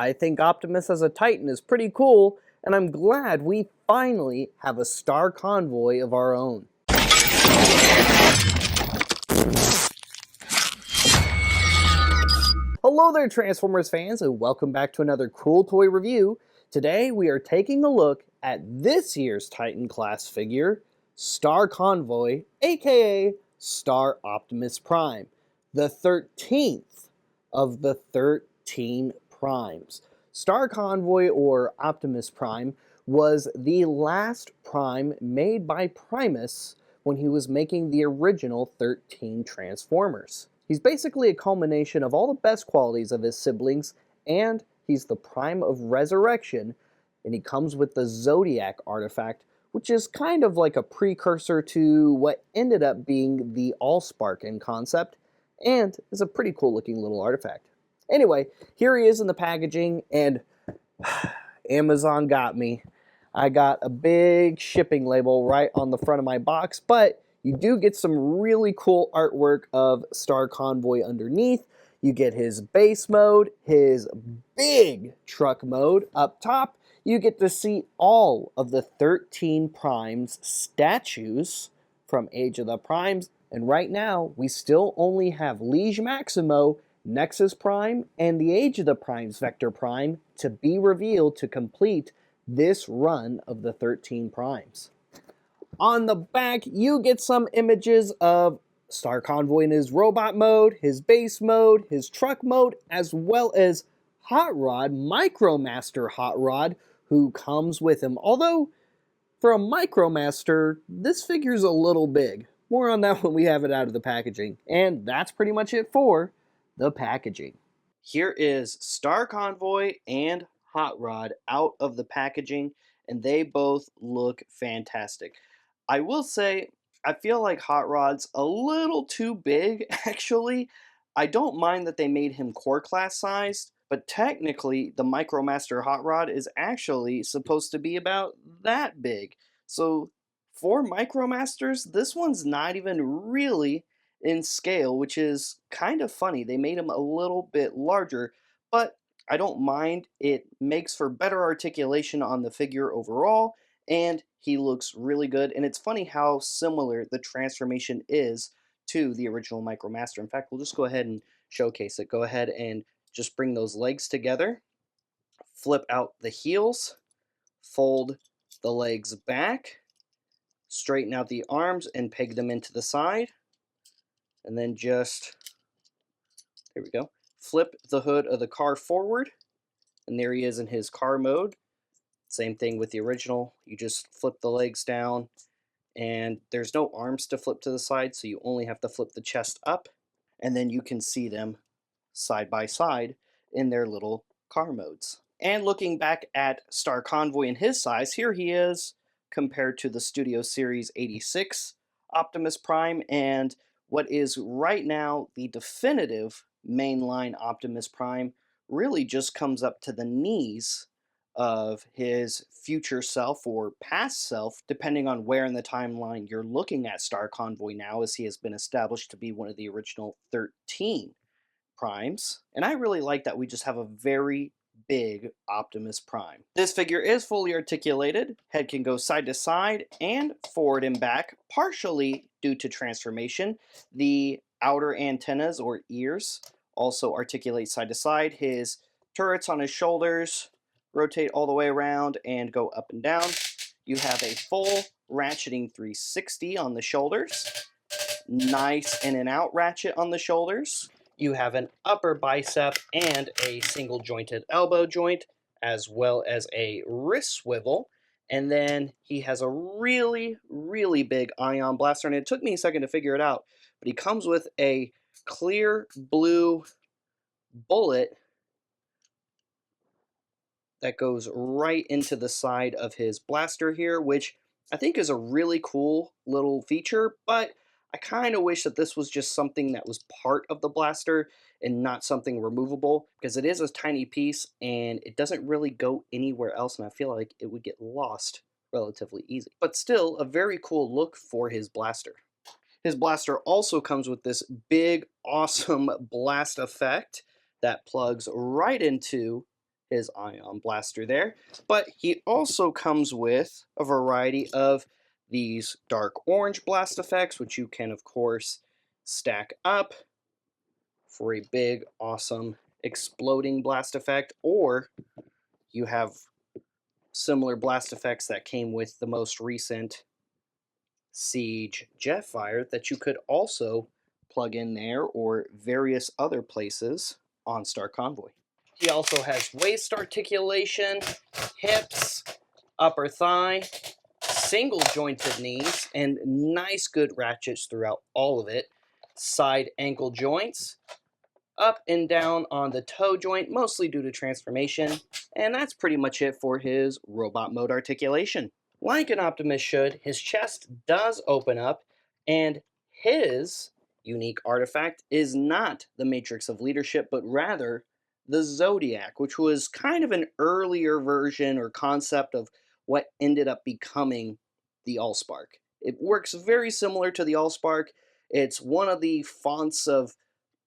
I think Optimus as a Titan is pretty cool, and I'm glad we finally have a Star Convoy of our own. Hello there, Transformers fans, and welcome back to another cool toy review. Today we are taking a look at this year's Titan class figure, Star Convoy, aka Star Optimus Prime, the 13th of the 13 Primes. Star Convoy, or Optimus Prime, was the last Prime made by Primus when he was making the original 13 Transformers. He's basically a culmination of all the best qualities of his siblings, and he's the Prime of Resurrection, and he comes with the Zodiac artifact, which is kind of like a precursor to what ended up being the Allspark in concept, and is a pretty cool looking little artifact. Anyway, here he is in the packaging, and Amazon got me. I got a big shipping label right on the front of my box, but you do get some really cool artwork of Star Convoy underneath. You get his base mode, his big truck mode up top. You get to see all of the 13 Primes statues from Age of the Primes. And right now, we still only have Liege Maximo, Nexus Prime, and the Age of the Primes Vector Prime to be revealed to complete this run of the 13 Primes. On the back, you get some images of Star Convoy in his robot mode, his base mode, his truck mode, as well as Hot Rod, Micromaster Hot Rod, who comes with him. Although, for a Micromaster, this figure's a little big. More on that when we have it out of the packaging. And that's pretty much it for the packaging. Here is Star Convoy and Hot Rod out of the packaging, and they both look fantastic. I will say, I feel like Hot Rod's a little too big, actually. I don't mind that they made him core class sized, but technically the Micromaster Hot Rod is actually supposed to be about that big. So for Micromasters, this one's not even really in scale, which is kind of funny. They made him a little bit larger, but I don't mind. It makes for better articulation on the figure overall, and he looks really good. And it's funny how similar the transformation is to the original Micromaster. In fact, we'll just go ahead and showcase it. Go ahead and just bring those legs together, flip out the heels, fold the legs back, straighten out the arms and peg them into the side, and then just, there we go, flip the hood of the car forward, and there he is in his car mode. Same thing with the original. You just flip the legs down, and there's no arms to flip to the side, so you only have to flip the chest up, and then you can see them side by side in their little car modes. And looking back at Star Convoy in his size, here he is compared to the Studio Series 86 Optimus Prime, and what is right now the definitive mainline Optimus Prime really just comes up to the knees of his future self or past self, depending on where in the timeline you're looking at Star Convoy now, as he has been established to be one of the original 13 Primes. And I really like that we just have a very big Optimus Prime. This figure is fully articulated. Head can go side to side and forward and back, partially due to transformation. The outer antennas or ears also articulate side to side. His turrets on his shoulders rotate all the way around and go up and down. You have a full ratcheting 360 on the shoulders. Nice in and out ratchet on the shoulders. You have an upper bicep and a single jointed elbow joint, as well as a wrist swivel. And then he has a really, really big ion blaster, and it took me a second to figure it out, but he comes with a clear blue bullet that goes right into the side of his blaster here, which I think is a really cool little feature, but I kind of wish that this was just something that was part of the blaster and not something removable, because it is a tiny piece and it doesn't really go anywhere else, and I feel like it would get lost relatively easy. But still, a very cool look for his blaster. His blaster also comes with this big, awesome blast effect that plugs right into his ion blaster there, but he also comes with a variety of these dark orange blast effects, which you can, of course, stack up for a big, awesome, exploding blast effect, or you have similar blast effects that came with the most recent Siege Jetfire that you could also plug in there or various other places on Star Convoy. He also has waist articulation, hips, upper thigh, single jointed knees, and nice good ratchets throughout all of it. Side ankle joints, up and down on the toe joint, mostly due to transformation, and that's pretty much it for his robot mode articulation. Like an Optimus should, his chest does open up, and his unique artifact is not the Matrix of Leadership, but rather the Zodiac, which was kind of an earlier version or concept of what ended up becoming the Allspark. It works very similar to the Allspark. It's one of the fonts of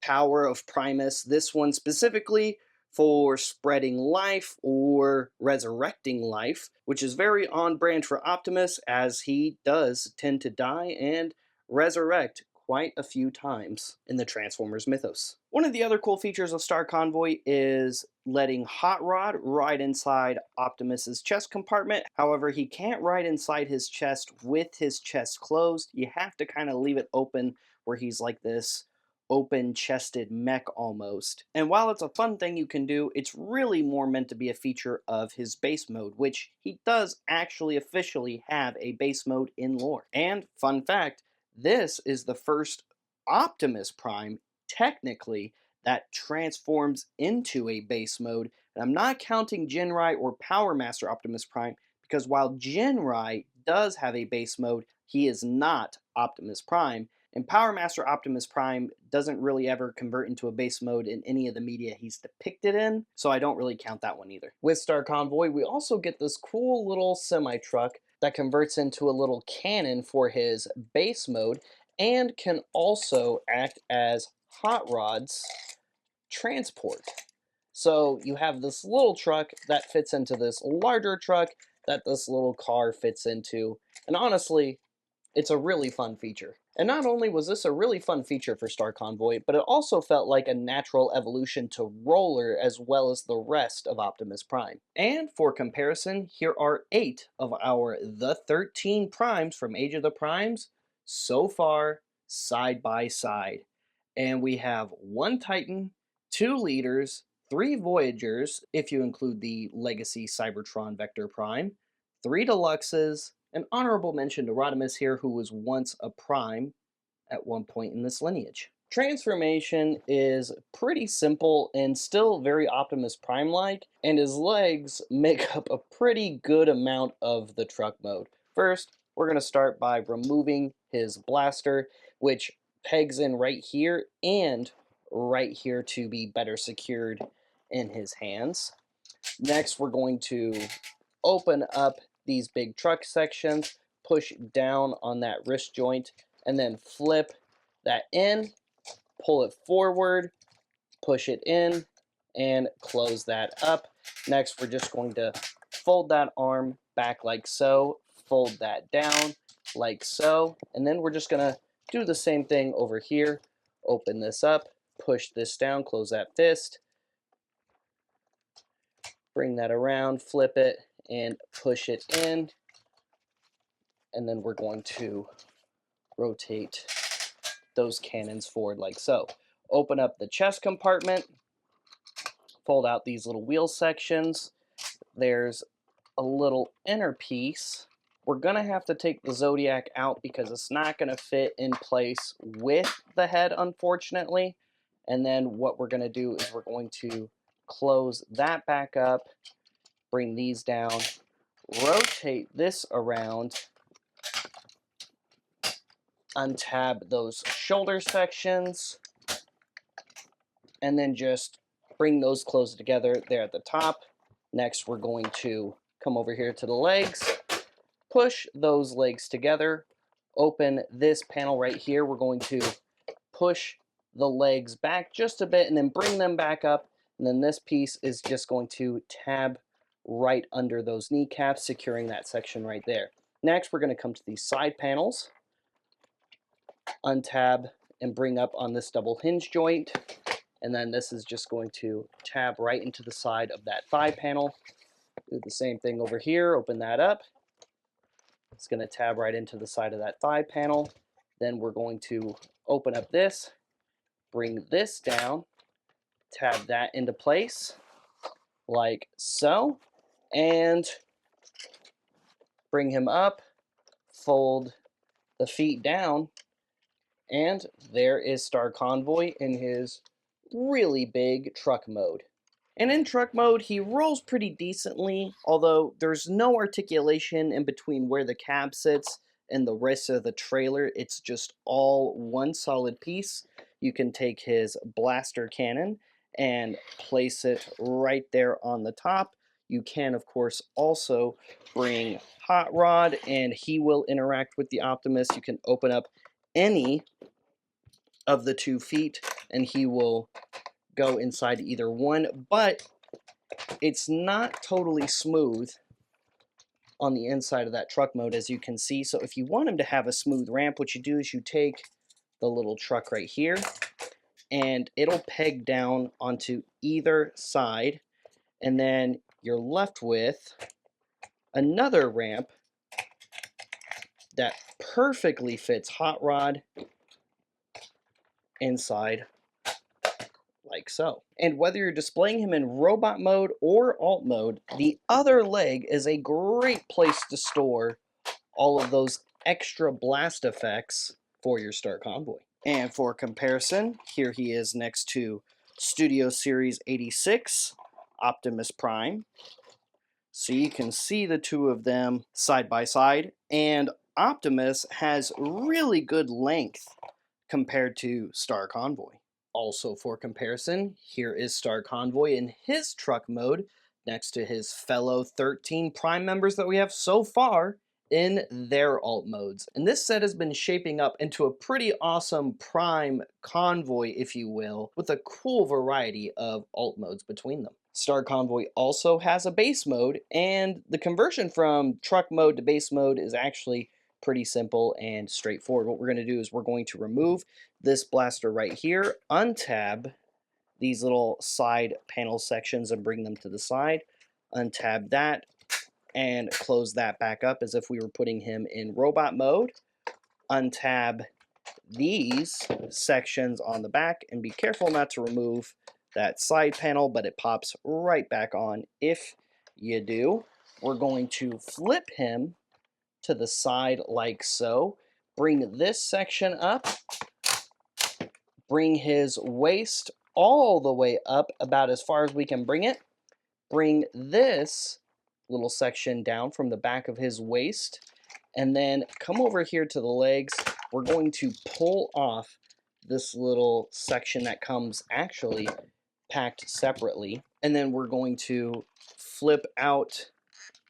power of Primus, this one specifically for spreading life or resurrecting life, which is very on brand for Optimus, as he does tend to die and resurrect quite a few times in the Transformers mythos. One of the other cool features of Star Convoy is letting Hot Rod ride inside Optimus's chest compartment. However, he can't ride inside his chest with his chest closed. You have to kind of leave it open where he's like this open-chested mech almost. And while it's a fun thing you can do, it's really more meant to be a feature of his base mode, which he does actually officially have a base mode in lore. And fun fact, this is the first Optimus Prime, technically, that transforms into a base mode. And I'm not counting Jinrai or Power Master Optimus Prime, because while Jinrai does have a base mode, he is not Optimus Prime. And Power Master Optimus Prime doesn't really ever convert into a base mode in any of the media he's depicted in, so I don't really count that one either. With Star Convoy, we also get this cool little semi-truck that converts into a little cannon for his base mode and can also act as Hot Rod's transport. So you have this little truck that fits into this larger truck that this little car fits into, and honestly, it's a really fun feature. And not only was this a really fun feature for Star Convoy, but it also felt like a natural evolution to Roller as well as the rest of Optimus Prime. And for comparison, here are 8 of our The 13 Primes from Age of the Primes so far, side by side. And we have 1 Titan, 2 Leaders, 3 Voyagers, if you include the Legacy Cybertron Vector Prime, 3 Deluxes, an honorable mention to Rodimus here, who was once a Prime at one point in this lineage. Transformation is pretty simple and still very Optimus Prime-like, and his legs make up a pretty good amount of the truck mode. First, we're going to start by removing his blaster, which pegs in right here and right here to be better secured in his hands. Next, we're going to open up these big truck sections, push down on that wrist joint, and then flip that in, pull it forward, push it in, and close that up. Next, we're just going to fold that arm back like so, fold that down like so, and then we're just going to do the same thing over here. Open this up, push this down, close that fist, bring that around, flip it, and push it in. And then we're going to rotate those cannons forward like so. Open up the chest compartment, fold out these little wheel sections. There's a little inner piece. We're going to have to take the Zodiac out because it's not going to fit in place with the head, unfortunately. And then what we're going to do is we're going to close that back up, bring these down, rotate this around, untab those shoulder sections, and then just bring those close together there at the top. Next, we're going to come over here to the legs, push those legs together, open this panel right here. We're going to push the legs back just a bit and then bring them back up. And then this piece is just going to tab right under those kneecaps, securing that section right there. Next, we're going to come to these side panels, untab and bring up on this double hinge joint. And then this is just going to tab right into the side of that thigh panel. Do the same thing over here, open that up. It's going to tab right into the side of that thigh panel. Then we're going to open up this, bring this down, tab that into place like so, and bring him up, fold the feet down, and there is Star Convoy in his really big truck mode. And in truck mode, he rolls pretty decently, although there's no articulation in between where the cab sits and the rest of the trailer. It's just all one solid piece. You can take his blaster cannon and place it right there on the top. You can, of course, also bring Hot Rod, and he will interact with the Optimus. You can open up any of the 2 feet, and he will go inside either one, but it's not totally smooth on the inside of that truck mode, as you can see. So if you want him to have a smooth ramp, what you do is you take the little truck right here, and it'll peg down onto either side, and then you're left with another ramp that perfectly fits Hot Rod inside like so. And whether you're displaying him in robot mode or alt mode, the other leg is a great place to store all of those extra blast effects for your Star Convoy. And for comparison, here he is next to Studio Series 86 Optimus Prime. So you can see the two of them side by side, and Optimus has really good length compared to Star Convoy. Also for comparison, here is Star Convoy in his truck mode next to his fellow 13 Prime members that we have so far in their alt modes. And this set has been shaping up into a pretty awesome Prime convoy, if you will, with a cool variety of alt modes between them. Star Convoy also has a base mode, and the conversion from truck mode to base mode is actually pretty simple and straightforward. What we're going to do is we're going to remove this blaster right here, untab these little side panel sections and bring them to the side, untab that, and close that back up as if we were putting him in robot mode, untab these sections on the back, and be careful not to remove that side panel, but it pops right back on if you do. We're going to flip him to the side like so, bring this section up, bring his waist all the way up about as far as we can bring it, bring this little section down from the back of his waist, and then come over here to the legs. We're going to pull off this little section that comes actually packed separately, and then we're going to flip out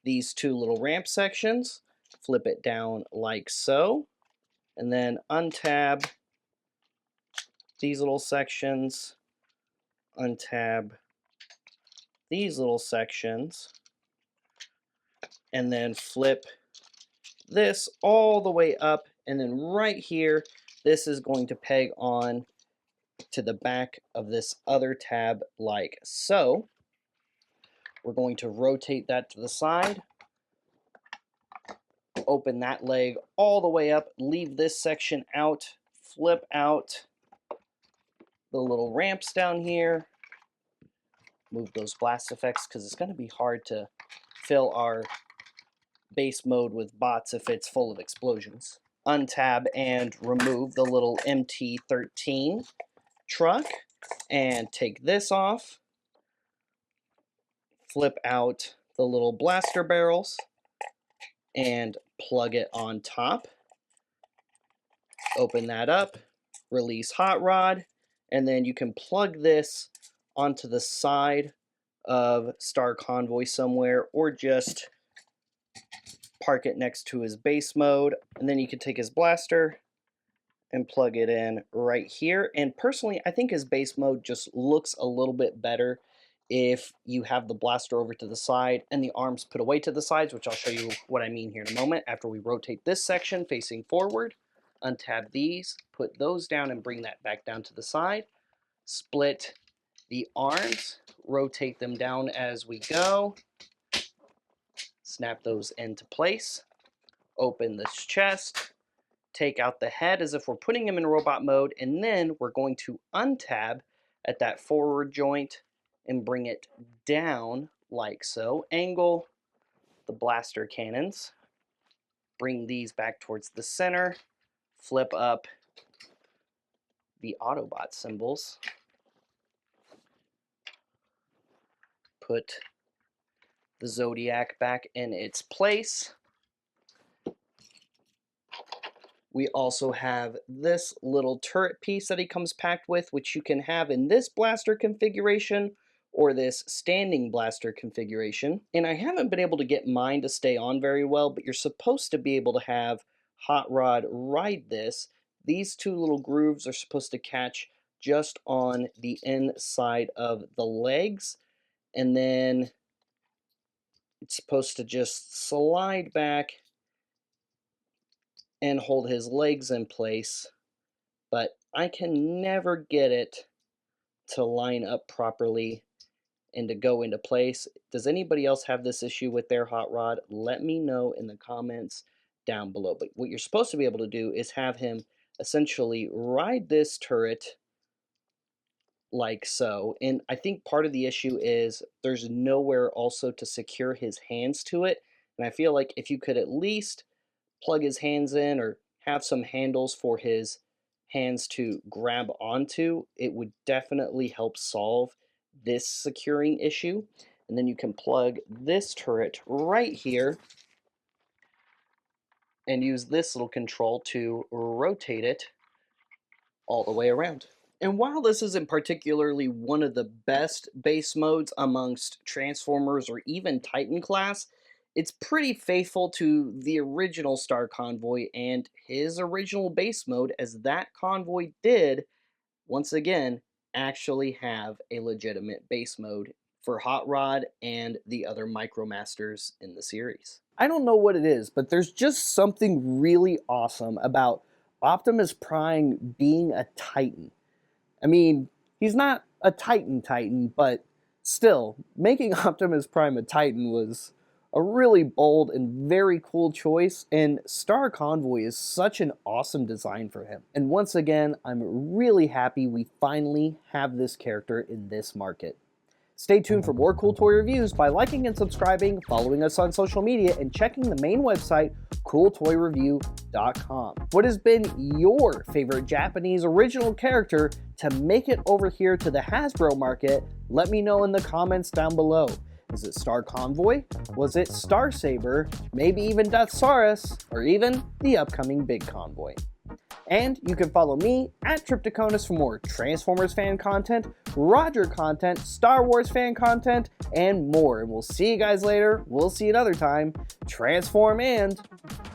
these 2 little ramp sections, flip it down like so, and then untab these little sections, untab these little sections, and then flip this all the way up, and then right here, this is going to peg on to the back of this other tab like so. We're going to rotate that to the side, open that leg all the way up, leave this section out, flip out the little ramps down here, move those blast effects because it's going to be hard to fill our base mode with bots if it's full of explosions. Untab and remove the little MT-13 truck and take this off, flip out the little blaster barrels and plug it on top. Open that up, release Hot Rod, and then you can plug this onto the side of Star Convoy somewhere, or just park it next to his base mode, and then you can take his blaster and plug it in right here. And personally, I think his base mode just looks a little bit better if you have the blaster over to the side and the arms put away to the sides, which I'll show you what I mean here in a moment. After we rotate this section facing forward, untab these, put those down and bring that back down to the side. Split the arms, rotate them down as we go. Snap those into place. Open this chest. Take out the head as if we're putting him in robot mode, and then we're going to untab at that forward joint and bring it down like so. Angle the blaster cannons. Bring these back towards the center. Flip up the Autobot symbols. Put the Zodiac back in its place. We also have this little turret piece that he comes packed with, which you can have in this blaster configuration or this standing blaster configuration. And I haven't been able to get mine to stay on very well, but you're supposed to be able to have Hot Rod ride this. These two little grooves are supposed to catch just on the inside of the legs, and then it's supposed to just slide back and hold his legs in place, but I can never get it to line up properly and to go into place. Does anybody else have this issue with their hot rod? Let me know in the comments down below. But what you're supposed to be able to do is have him essentially ride this turret like so. And I think part of the issue is there's nowhere also to secure his hands to it. And I feel like if you could at least plug his hands in or have some handles for his hands to grab onto, it would definitely help solve this securing issue. And then you can plug this turret right here and use this little control to rotate it all the way around. And while this isn't particularly one of the best base modes amongst Transformers or even Titan class, it's pretty faithful to the original Star Convoy and his original base mode, as that convoy did, once again, actually have a legitimate base mode for Hot Rod and the other Micromasters in the series. I don't know what it is, but there's just something really awesome about Optimus Prime being a Titan. I mean, he's not a Titan, but still, making Optimus Prime a Titan was a really bold and very cool choice, and Star Convoy is such an awesome design for him. And once again, I'm really happy we finally have this character in this market. Stay tuned for more cool toy reviews by liking and subscribing, following us on social media, and checking the main website, cooltoyreview.com. What has been your favorite Japanese original character to make it over here to the Hasbro market? Let me know in the comments down below. Is it Star Convoy? Was it Star Saber? Maybe even Deathsaurus? Or even the upcoming Big Convoy? And you can follow me at Triptychonus for more Transformers fan content, Roger content, Star Wars fan content, and more. And we'll see you guys later. We'll see you another time. Transform and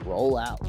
roll out.